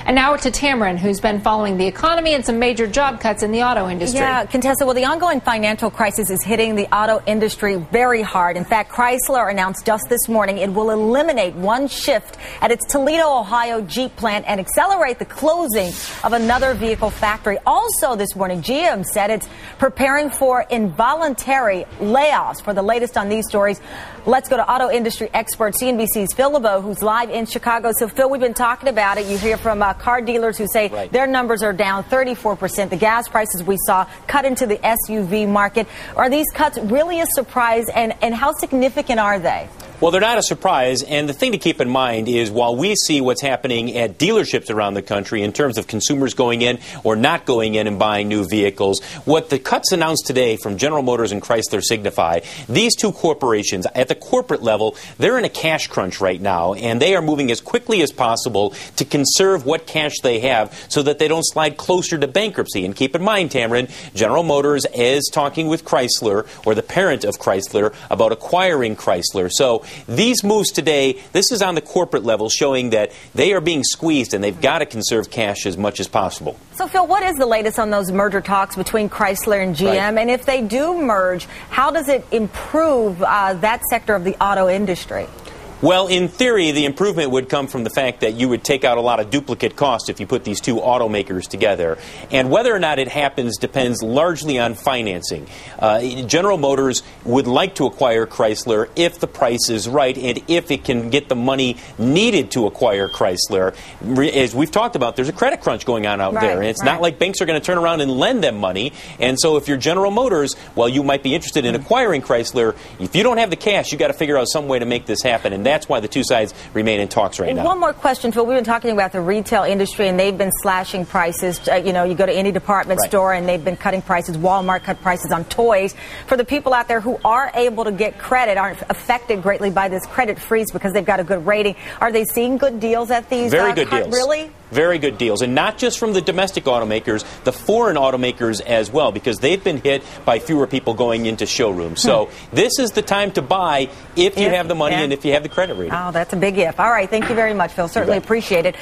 And now to Tamron, who's been following the economy and some major job cuts in the auto industry. Yeah, Contessa, well, the ongoing financial crisis is hitting the auto industry very hard. In fact, Chrysler announced just this morning it will eliminate one shift at its Toledo, Ohio Jeep plant and accelerate the closing of another vehicle factory. Also this morning, GM said it's preparing for involuntary layoffs. For the latest on these stories, let's go to auto industry expert CNBC's Phil LeBeau, who's live in Chicago. So, Phil, we've been talking about it. You hear from car dealers who say their numbers are down 34%. The gas prices we saw cut into the SUV market. Are these cuts really a surprise, and how significant are they? Well, they're not a surprise, and the thing to keep in mind is while we see what's happening at dealerships around the country in terms of consumers going in or not going in and buying new vehicles, what the cuts announced today from General Motors and Chrysler signify, these two corporations at the corporate level, they're in a cash crunch right now, and they are moving as quickly as possible to conserve what cash they have so that they don't slide closer to bankruptcy. And keep in mind, Tamron, General Motors is talking with Chrysler, or the parent of Chrysler, about acquiring Chrysler. So these moves today, this is on the corporate level, showing that they are being squeezed and they've got to conserve cash as much as possible. So, Phil, what is the latest on those merger talks between Chrysler and GM? Right. And if they do merge, how does it improve that sector of the auto industry? Well, in theory, the improvement would come from the fact that you would take out a lot of duplicate costs if you put these two automakers together. And whether or not it happens depends largely on financing. General Motors would like to acquire Chrysler if the price is right and if it can get the money needed to acquire Chrysler. As we've talked about, there's a credit crunch going on out there. And it's not like banks are going to turn around and lend them money. And so if you're General Motors, well, you might be interested in acquiring Chrysler. If you don't have the cash, you got to figure out some way to make this happen. And that's why the two sides remain in talks right now. One more question, Phil. We've been talking about the retail industry, and they've been slashing prices. You know, you go to any department store, and they've been cutting prices. Walmart cut prices on toys. For the people out there who are able to get credit, aren't affected greatly by this credit freeze because they've got a good rating, are they seeing good deals at these? Very good deals. Really? Very good deals. And not just from the domestic automakers, the foreign automakers as well, because they've been hit by fewer people going into showrooms. So this is the time to buy if you have the money and if you have the credit rating. Oh, that's a big if. All right. Thank you very much, Phil. Certainly appreciate it.